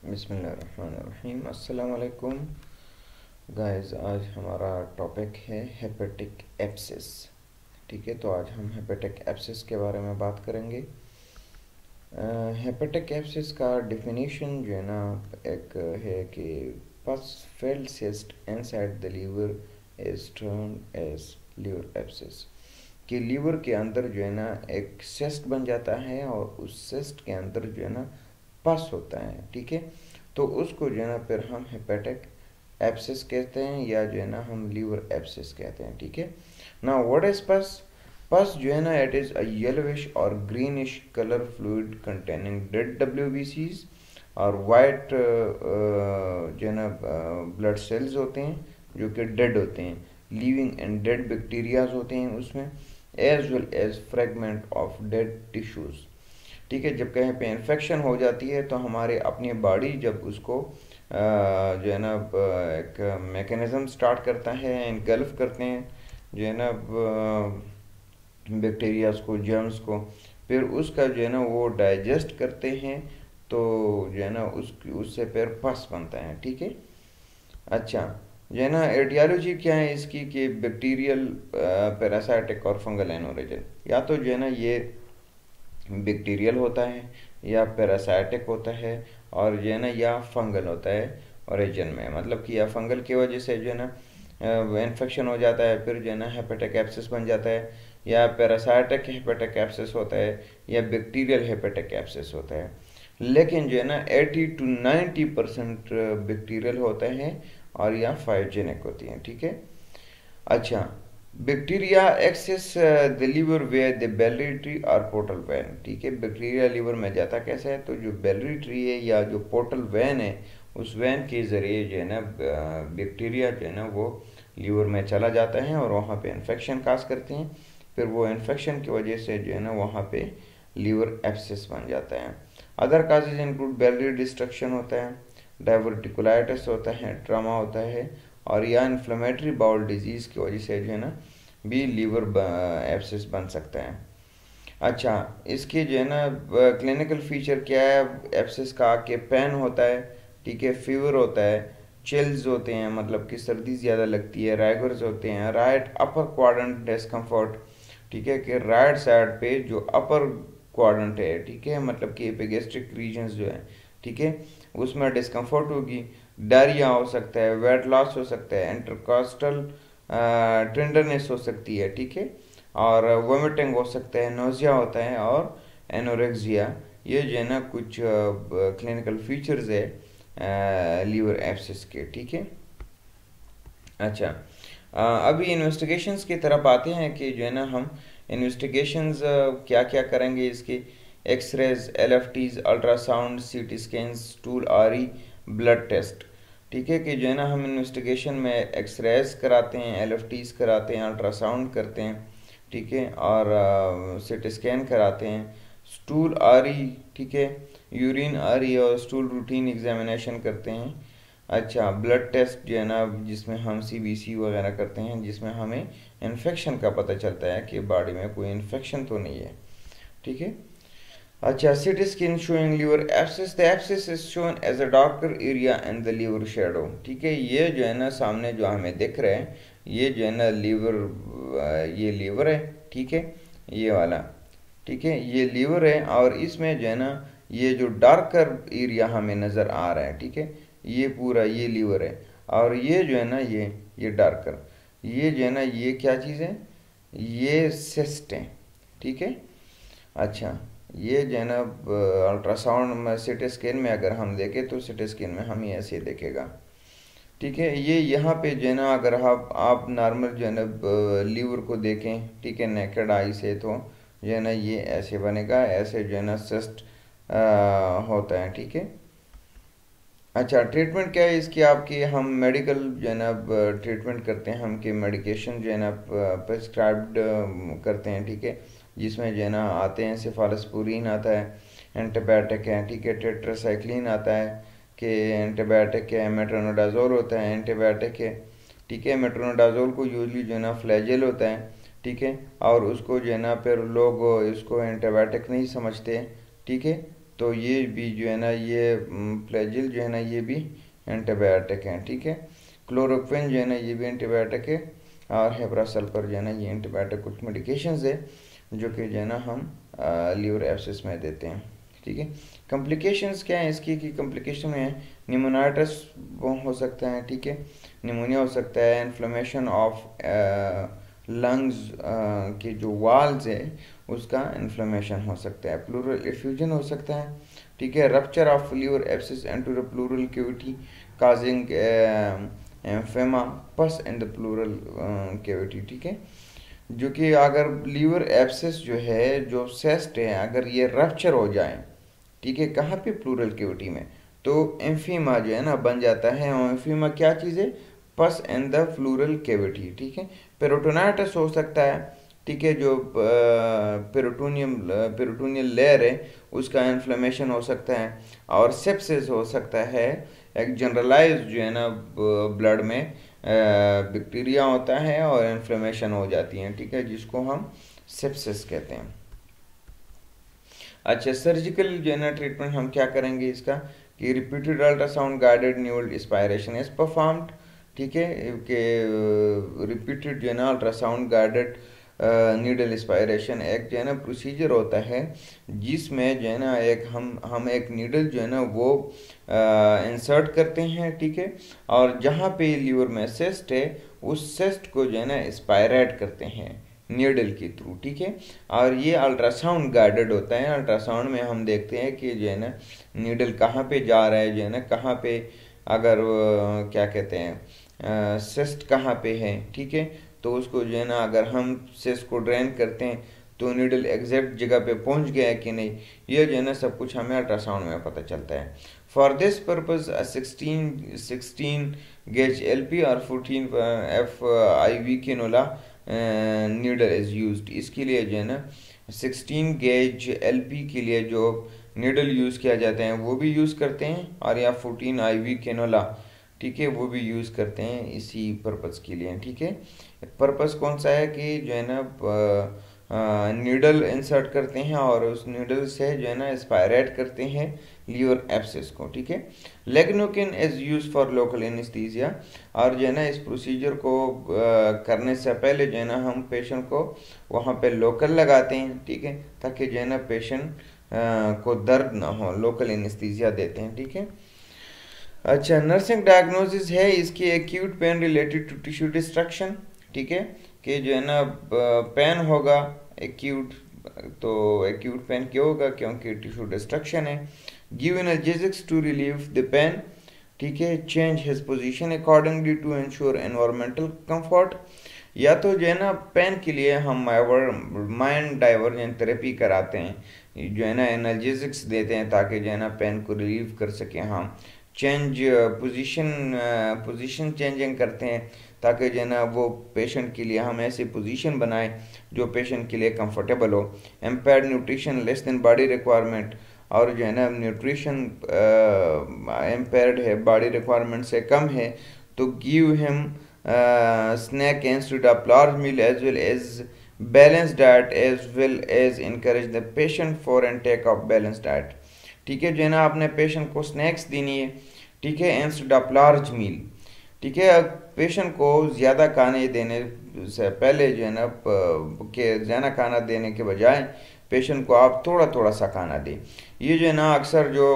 बिस्मिल्लाहिर्रहमानिर्रहीम। अस्सलाम वालेकुम गाइस। आज हमारा टॉपिक है हेपेटिक एब्सेस। ठीक है, तो आज हम हेपेटिक एब्सेस के बारे में बात करेंगे। हेपेटिक एब्सेस का डेफिनेशन जो है ना एक है कि pus filled cyst inside the liver is termed as liver abscess. कि लीवर के अंदर जो है ना एक सिस्ट बन जाता है और उस सिस्ट के अंदर जो है ना पस होता है। ठीक है, तो उसको जो है ना फिर हम हेपेटिक एब्सेस कहते हैं या जो है ना हम लीवर एब्सेस कहते हैं। ठीक है ना। व्हाट इज पस? पस जो है ना इट इज़ अ येलोविश और greenish colour fluid containing dead डब्ल्यूबीसीज और वाइट जो है ना ब्लड सेल्स होते हैं जो कि डेड होते हैं। लिविंग एंड डेड बैक्टीरियाज होते हैं उसमें, as well as fragment of dead tissues. ठीक है, जब कहीं पे इन्फेक्शन हो जाती है तो हमारे अपनी बॉडी जब उसको जो है ना एक मैकेनिज्म स्टार्ट करता है, इनगल्फ करते हैं जो है ना बैक्टीरियाज को, जर्म्स को, फिर उसका जो है ना वो डाइजेस्ट करते हैं तो जो है ना उससे फिर पस बनता है। ठीक है। अच्छा, जो है ना एटियोलॉजी क्या है इसकी कि बैक्टीरियल, पैरासाइटिक और फंगल इन ओरिजिन। या तो जो है ना ये बैक्टीरियल होता है या पैरासाइटिक होता है और जो है ना या फंगल होता है ओरिजिन में। मतलब कि या फंगल की वजह से जो है ना इन्फेक्शन हो जाता है, फिर जो है ना हेपेटिक एब्सेस बन जाता है, या पैरासाइटिक हेपेटिक एब्सेस होता है या बैक्टीरियल हेपेटिक एब्सेस होता है। लेकिन जो है ना 80 to 90% बैक्टीरियल होता है और या फाइवजेनिक होती हैं। ठीक है। अच्छा, bacteria access the liver via the biliary tree और पोर्टल वैन। ठीक है, बैक्टीरिया लीवर में जाता कैसे है? तो जो बेलरी ट्री है या जो पोर्टल वैन है उस वैन के ज़रिए जो है ना बैक्टीरिया जो है ना वो लीवर में चला जाता है और वहाँ पे इन्फेक्शन काज करते हैं। फिर वो इन्फेक्शन की वजह से जो है ना वहाँ पे लीवर एब्सेस बन जाता है। Other causes include Bellary destruction होता है, डाइवर्टिकुलाइटिस होता है, ट्रामा होता है और या इन्फ्लेमेटरी बाउल डिजीज़ की वजह से जो है ना भी लीवर एब्सेस बन सकता है। अच्छा, इसके जो है ना क्लिनिकल फीचर क्या है एब्सेस का? कि पेन होता है, ठीक है, फीवर होता है, चिल्स होते हैं मतलब कि सर्दी ज़्यादा लगती है, राइगर्स होते हैं, राइट अपर क्वाड्रेंट डिस्कम्फर्ट। ठीक है, कि राइट साइड पे जो अपर क्वाड्रेंट है, ठीक है, मतलब कि एपिगेस्ट्रिक रीजन्स जो है, ठीक है, उसमें डिस्कम्फर्ट होगी, डायरिया हो सकता है, वेट लॉस हो सकता है, इंटरकॉस्टल टेंडरनेस हो सकती है, ठीक है, और वोमिटिंग हो सकता है, नोजिया होता है और एनोरेक्सिया। ये जो है ना कुछ क्लिनिकल फीचर्स है लीवर एब्सेस के। ठीक है। अच्छा, अभी इन्वेस्टिगेशंस की तरफ आते हैं कि जो है ना हम इन्वेस्टिगेशंस क्या क्या करेंगे इसकी। एक्सरेज, एलएफटीज, अल्ट्रासाउंड, सीटी स्कैन्स, स्टूल आरई, ब्लड टेस्ट। ठीक है, कि जो है ना हम इन्वेस्टिगेशन में एक्सरेज कराते हैं, एलएफटीज कराते हैं, अल्ट्रासाउंड करते हैं, ठीक है, और सीटी स्कैन कराते हैं, स्टूल आरई, ठीक है, यूरिन आरई और स्टूल रूटीन एग्जामिनेशन करते हैं। अच्छा, ब्लड टेस्ट जो है ना जिसमें हम सीबीसी वगैरह करते हैं, जिसमें हमें इन्फेक्शन का पता चलता है कि बॉडी में कोई इन्फेक्शन तो नहीं है। ठीक है। अच्छा, CT scan showing liver abscess, the abscess is shown as a darker area in the liver shadow. ठीक है, ये जो है ना सामने जो हमें दिख रहे हैं ये जो है ना लीवर, ये लीवर है, ठीक है, ये वाला, ठीक है, ये लीवर है और इसमें जो है ना ये जो डार्कर एरिया हमें नज़र आ रहा है, ठीक है, ये पूरा ये लीवर है और ये जो है ना ये डार्कर, ये जो है ना ये क्या चीज़ है? ये सिस्ट है। ठीक है। अच्छा, ये जो है ना अल्ट्रासाउंड में सीटी स्कैन में अगर हम देखें तो सीटी स्कैन में हम ये ऐसे देखेगा। ठीक है, ये यहाँ पे जो है ना अगर आप नॉर्मल जो है ना लीवर को देखें, ठीक है, नेकेड आई से, तो जो है ना ये ऐसे बनेगा, ऐसे जो है ना सिस्ट होता है। ठीक है। अच्छा, ट्रीटमेंट क्या है इसकी आपकी? हम मेडिकल जो है ना ट्रीटमेंट करते हैं, हम कि मेडिकेशन जो है ना प्रिस्क्राइब्ड करते हैं, ठीक है, जिसमें जो है ना आते हैं सिफालिस्पूरिन आता है, एंटीबायोटिक है, ठीक है, टेट्रासाइक्लिन आता है कि एंटीबायोटिक है, मेट्रोनोडाजोल होता है एंटीबायोटिक है, ठीक है। मेट्रोनोडाजोल को यूजली जो है ना फ्लैजेल होता है, ठीक है, और उसको जो है ना फिर लोग इसको एंटीबायोटिक नहीं समझते, ठीक है, तो ये भी जो है ना ये फ्लैजिल जो है ना ये भी एंटीबायोटिक हैं, ठीक है। क्लोरोक्विन जो है ना ये भी एंटीबायोटिक है, और हेब्रासल्फर जो है ना ये एंटीबायोटिक कुछ मेडिकेशंस है जो कि जो है ना हम लीवर एब्सिस में देते हैं, ठीक है। कॉम्प्लिकेशंस क्या है इसकी, कि कॉम्प्लिकेशन में निमोनाइटिस हो सकता है, ठीक है, निमोनिया हो सकता है, इन्फ्लेमेशन ऑफ लंग्स के जो वाल्स है उसका इन्फ्लेमेशन हो सकता है, प्लूरल इफ्यूजन हो सकता है, ठीक है, rupture of liver abscess into the pleural cavity causing empyema pus in the pleural cavity, ठीक है। जो कि अगर लीवर एब्सिस जो है, जो सेस्ट है, अगर ये रप्चर हो जाए, ठीक है, कहाँ पे, प्लूरल कैविटी में, तो एम्फीमा जो है ना बन जाता है। और एम्फीमा क्या चीज़ है, पस इन द प्लूरल कैविटी, ठीक है। पेरोटोनाइटिस हो सकता है, ठीक है, जो पेरोटोनियल लेयर है उसका इन्फ्लेमेशन हो सकता है, और सेप्सिस हो सकता है, एक जनरलाइज जो है ना ब्लड में बैक्टीरिया होता है और इन्फ्लेमेशन हो जाती है, ठीक है, जिसको हम सेप्सिस कहते हैं। अच्छा, सर्जिकल जो है ना ट्रीटमेंट हम क्या करेंगे इसका, कि repeated ultrasound guided neural aspiration is performed, ठीक है, कि रिपीटेड जो है ना अल्ट्रासाउंड गाइडेड नीडल एस्पायरेशन एक जो है ना प्रोसीजर होता है जिसमें जो है ना एक हम एक नीडल जो है ना वो इंसर्ट करते हैं, ठीक है, और जहाँ पे लीवर में सिस्ट है उस सिस्ट को जो है ना एस्पायरेट करते हैं नीडल के थ्रू, ठीक है। और ये अल्ट्रासाउंड गाइडेड होता है, अल्ट्रासाउंड में हम देखते हैं कि जो है ना नीडल कहाँ पे जा रहा है, जो है ना कहाँ पे, अगर क्या कहते हैं सिस्ट कहाँ पे है, ठीक है, तो उसको जो है ना अगर हम सिस्ट को ड्रेन करते हैं तो नीडल एग्जैक्ट जगह पे पहुंच गया है कि नहीं, ये जो है ना सब कुछ हमें अल्ट्रासाउंड में पता चलता है। For this purpose 16 gauge LP और 14 FIV cannula needle is used. इसके लिए जो है ना 16 गेज LP के लिए जो नीडल यूज़ किया जाते हैं वो भी यूज़ करते हैं, और या 14 IV कैनोला, ठीक है, वो भी यूज़ करते हैं इसी पर्पज़ के लिए, ठीक है। पर्पज़ कौन सा है, कि जो है ना नीडल इंसर्ट करते हैं और उस नीडल से जो है ना एस्पायरेट करते हैं लीवर एब्सिस को, ठीक है। Lignocaine is use for local anaesthesia, और जो है ना इस प्रोसीजर को करने से पहले जो है ना हम पेशेंट को वहाँ पे लोकल लगाते हैं, ठीक है, ताकि जो है ना पेशेंट को दर्द ना हो, लोकल एनेस्थीसिया देते हैं, ठीक है। अच्छा, नर्सिंग डायग्नोसिस है इसकी acute pain related to tissue destruction, ठीक है, कि जो है ना पेन होगा एक्यूट, तो एक्यूट पेन क्यों होगा, क्योंकि टिश्यू डिस्ट्रक्शन है। Give analgesics to relieve the pain, ठीक है, change his position accordingly to ensure environmental comfort, या तो जो है ना पेन के लिए हम माइंड डाइवर्जन थेरेपी कराते हैं, जो है ना एनाल्जेसिक्स देते हैं ताकि जो है ना पेन को रिलीव कर सकें हम। चेंज पोजीशन चेंजिंग करते हैं ताकि जो है ना वो पेशेंट के लिए हम ऐसी पोजीशन बनाएं जो पेशेंट के लिए कंफर्टेबल हो। Impaired nutrition less than body requirement, और जो है ना न्यूट्रिशन एम्पेयर्ड है, बॉडी रिक्वायरमेंट से कम है, तो give him snack instead of large meal as well as balance diet, as well as encourage the patient for intake of balance diet, ठीक है। जो है ना आपने पेशेंट को स्नैक्स देनी है, ठीक है, इंस्टेड ऑफ लार्ज मील, ठीक है। पेशेंट को ज़्यादा खाने देने से पहले जो है ना के ज़्यादा खाना देने के बजाय पेशेंट को आप थोड़ा थोड़ा सा खाना दें। ये जो है ना अक्सर जो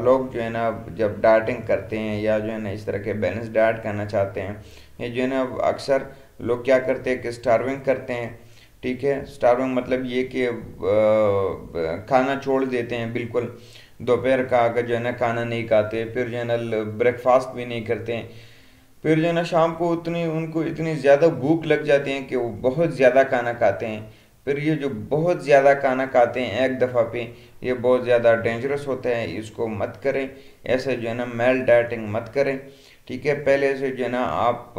लोग जो है ना जब डाइटिंग करते हैं या जो है ना इस तरह के बैलेंस डाइट करना चाहते हैं, ये जो है ना अक्सर लोग क्या करते हैं कि स्टार्विंग करते हैं, ठीक है। स्टार्विंग मतलब ये कि खाना छोड़ देते हैं बिल्कुल, दोपहर का अगर जो है ना खाना नहीं खाते, फिर जो है ना ब्रेकफास्ट भी नहीं करते हैं, फिर जो है ना शाम को उनको इतनी ज़्यादा भूख लग जाती है कि वो बहुत ज़्यादा खाना खाते हैं। फिर ये जो बहुत ज़्यादा खाना खाते हैं एक दफ़ा पे, ये बहुत ज़्यादा डेंजरस होता है, इसको मत करें, ऐसे जो है ना मेल डाइटिंग मत करें, ठीक है। पहले से जो है ना आप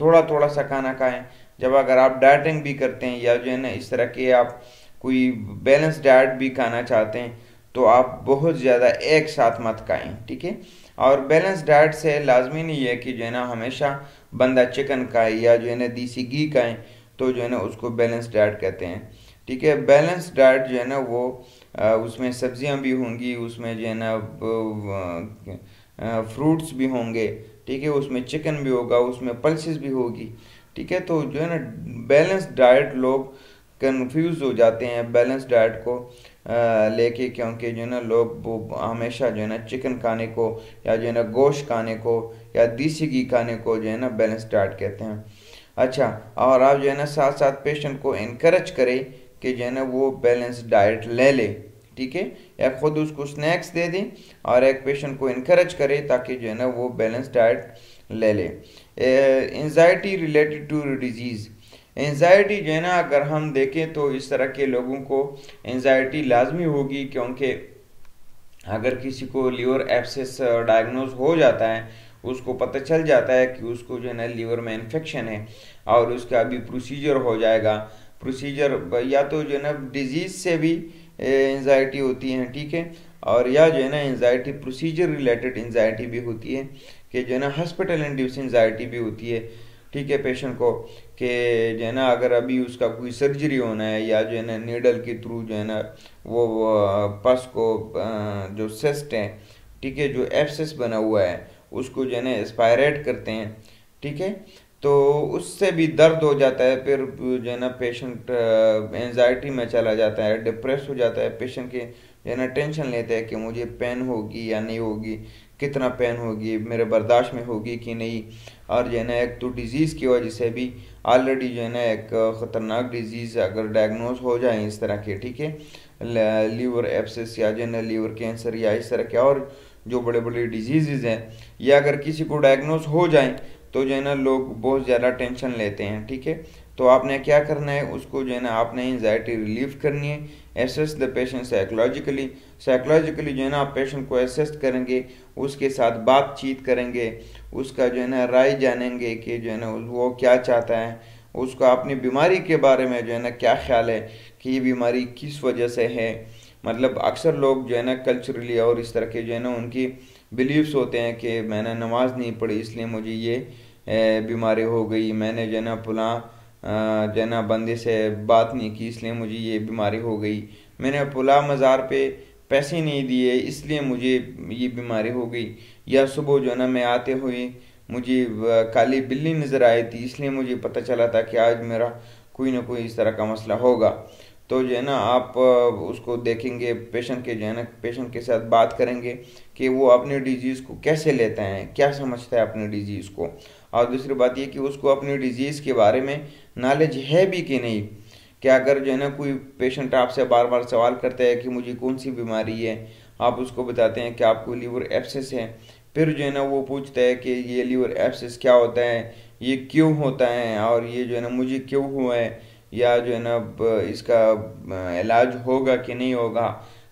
थोड़ा थोड़ा सा खाना खाएं। जब अगर आप डाइटिंग भी करते हैं या जो है ना इस तरह के आप कोई बैलेंस डाइट भी खाना चाहते हैं तो आप बहुत ज़्यादा एक साथ मत खाएं, ठीक है। और बैलेंस डाइट से लाजमी नहीं है कि जो है ना हमेशा बंदा चिकन खाए या जो है ना देसी घी खाएं, तो जो है ना उसको बैलेंस डाइट कहते हैं, ठीक है। बैलेंस डाइट जो है ना वो उसमें सब्जियां भी होंगी, उसमें जो है ना फ्रूट्स भी होंगे, ठीक है, उसमें चिकन भी होगा, उसमें पल्सेस भी होगी, ठीक है। तो जो है ना बैलेंस डाइट लोग कंफ्यूज हो जाते हैं बैलेंस डाइट को लेके, क्योंकि जो है ना लोग वो हमेशा जो है ना चिकन खाने को या जो है ना गोश्त खाने को या देसी घी खाने को जो है ना बैलेंस डाइट कहते हैं। अच्छा, और आप जो है ना साथ साथ पेशेंट को इनकरेज करें कि जो है ना वो बैलेंस डाइट ले ले, ठीक है, या खुद उसको स्नैक्स दे दें और एक पेशेंट को इनकरेज करें ताकि जो है ना वो बैलेंस डाइट ले ले। Anxiety related to disease, anxiety जो है ना अगर हम देखें तो इस तरह के लोगों को एंजाइटी लाजमी होगी, क्योंकि अगर किसी को लीवर एब्सेस डायग्नोज हो जाता है, उसको पता चल जाता है कि उसको जो है ना लीवर में इन्फेक्शन है और उसका अभी प्रोसीजर हो जाएगा, प्रोसीजर या तो जो है ना डिजीज से भी एंजाइटी होती है, ठीक है, और या जो है ना एंजाइटी प्रोसीजर रिलेटेड एंजाइटी भी होती है कि जो है ना हॉस्पिटल इंड्यूस एंजाइटी भी होती है, ठीक है, पेशेंट को कि जो है ना अगर अभी उसका कोई सर्जरी होना है या जो है ना नीडल के थ्रू जो है ना वो पस को जो सिस्ट है, ठीक है, जो एब्सेस बना हुआ है उसको जो है ना एस्पायरेट करते हैं, ठीक है, तो उससे भी दर्द हो जाता है, फिर जो है ना पेशेंट एंजाइटी में चला जाता है, डिप्रेस हो जाता है, पेशेंट के जो है ना टेंशन लेते हैं कि मुझे पेन होगी या नहीं होगी, कितना पेन होगी, मेरे बर्दाश्त में होगी कि नहीं, और जो है ना एक तो डिजीज़ की वजह से भी ऑलरेडी जो है ना एक ख़तरनाक डिजीज़ अगर डायग्नोज हो जाए इस तरह के, ठीक है, लीवर एब्सेस या जो है ना लीवर कैंसर या इस तरह के और जो बड़े बड़े डिजीज़ हैं, या अगर किसी को डायग्नोज हो जाए तो जो है ना लोग बहुत ज़्यादा टेंशन लेते हैं, ठीक है। तो आपने क्या करना है, उसको जो है ना आपने एंजाइटी रिलीव करनी है, assess the patient psychologically, psychologically जो है ना आप पेशेंट को एसेस करेंगे, उसके साथ बातचीत करेंगे, उसका जो है ना राय जानेंगे कि जो है ना वो क्या चाहता है, उसका अपनी बीमारी के बारे में जो है ना क्या ख्याल है कि ये बीमारी किस वजह से है। मतलब अक्सर लोग जो है ना कल्चरली और इस तरह के जो है ना उनकी बिलीव्स होते हैं कि मैंने नमाज नहीं पढ़ी इसलिए मुझे ये बीमारी हो गई, मैंने जो है ना पुला जो है ना बंदे से बात नहीं की इसलिए मुझे ये बीमारी हो गई, मैंने पुला मज़ार पे पैसे नहीं दिए इसलिए मुझे ये बीमारी हो गई, या सुबह जो है ना मैं आते हुए मुझे काली बिल्ली नज़र आई थी इसलिए मुझे पता चला था कि आज मेरा कोई ना कोई इस तरह का मसला होगा। तो जो है ना आप उसको देखेंगे, पेशेंट के जो है ना पेशेंट के साथ बात करेंगे कि वो अपने डिजीज़ को कैसे लेता है, क्या समझता है अपने डिजीज़ को, और दूसरी बात ये कि उसको अपनी डिजीज़ के बारे में नॉलेज है भी कि नहीं। कि अगर जो है ना कोई पेशेंट आपसे बार बार सवाल करता है कि मुझे कौन सी बीमारी है, आप उसको बताते हैं कि आपको लीवर एब्सेस है, फिर जो है ना वो पूछता है कि ये लीवर एब्सेस क्या होता है, ये क्यों होता है, और ये जो है ना मुझे क्यों हुआ है, या जो है ना इसका इलाज होगा कि नहीं होगा,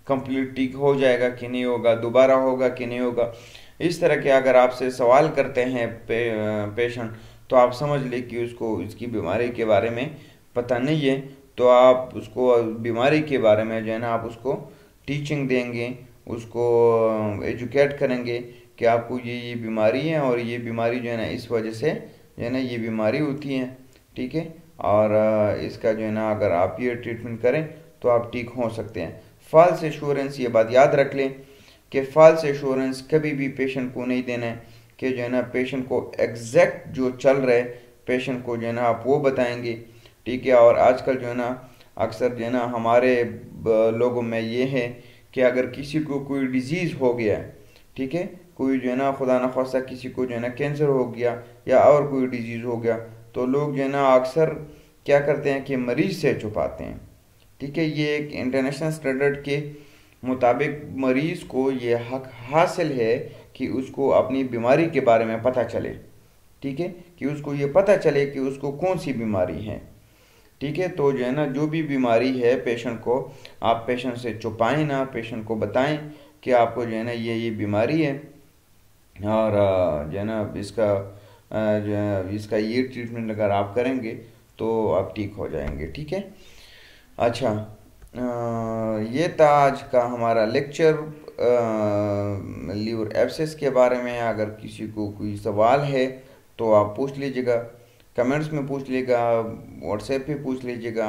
कंप्लीट ठीक हो जाएगा कि नहीं होगा, दोबारा होगा कि नहीं होगा, इस तरह के अगर आपसे सवाल करते हैं पेशेंट, तो आप समझ लें कि उसको इसकी बीमारी के बारे में पता नहीं है। तो आप उसको बीमारी के बारे में जो है ना आप उसको टीचिंग देंगे, उसको एजुकेट करेंगे कि आपको ये बीमारी है और ये बीमारी जो है ना इस वजह से जो है ना ये बीमारी होती है, ठीक है, और इसका जो है ना अगर आप ये ट्रीटमेंट करें तो आप ठीक हो सकते हैं। फॉल्स एश्योरेंस, ये बात याद रख लें कि फॉल्स एश्योरेंस कभी भी पेशेंट को नहीं देना है कि जो है ना पेशेंट को एग्जैक्ट जो चल रहा है पेशेंट को जो है ना आप वो बताएंगे, ठीक है। और आजकल जो है ना अक्सर जो है ना हमारे लोगों में ये है कि अगर किसी को कोई डिजीज़ हो गया है, ठीक है, कोई जो है ना खुदा न खास्ता किसी को जो है ना कैंसर हो गया या और कोई डिजीज़ हो गया, तो लोग जो है ना अक्सर क्या करते हैं कि मरीज से छुपाते हैं, ठीक है। ये एक इंटरनेशनल स्टैंडर्ड के मुताबिक मरीज को ये हक हासिल है कि उसको अपनी बीमारी के बारे में पता चले, ठीक है, कि उसको ये पता चले कि उसको कौन सी बीमारी है, ठीक है। तो जो है ना जो भी बीमारी है पेशेंट को आप पेशेंट से छुपाएं ना, पेशेंट को बताएं कि आपको जो है ना ये बीमारी है और जो है ना इसका ये ट्रीटमेंट अगर आप करेंगे तो आप ठीक हो जाएंगे, ठीक है। अच्छा, ये था आज का हमारा लेक्चर लीवर एब्सेस के बारे में। अगर किसी को कोई सवाल है तो आप पूछ लीजिएगा, कमेंट्स में पूछ लीजिएगा, व्हाट्सएप पे पूछ लीजिएगा,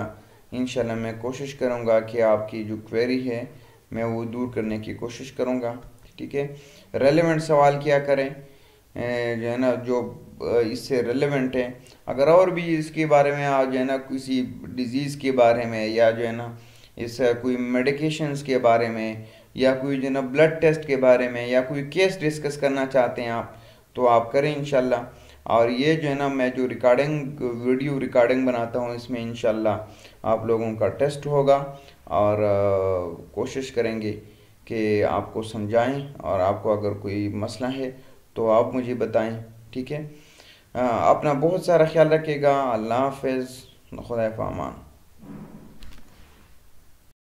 इंशाल्लाह मैं कोशिश करूँगा कि आपकी जो क्वेरी है मैं वो दूर करने की कोशिश करूँगा। ठीक है, रेलेवेंट सवाल किया करें, जो है ना, जो इससे रेलेवेंट है। अगर और भी इसके बारे में आप जो है ना किसी डिजीज़ के बारे में, या जो है ना इस कोई मेडिकेशंस के बारे में, या कोई जो है ना ब्लड टेस्ट के बारे में, या कोई केस डिस्कस करना चाहते हैं आप, तो आप करें इंशाल्लाह। और ये जो है ना मैं जो रिकॉर्डिंग वीडियो रिकॉर्डिंग बनाता हूँ इसमें इंशाल्लाह आप लोगों का टेस्ट होगा, और कोशिश करेंगे कि आपको समझाएं, और आपको अगर कोई मसला है तो आप मुझे बताएं। ठीक है, अपना बहुत सारा ख्याल रखिएगा। अल्लाह हाफ़िज़, खुदा पामान।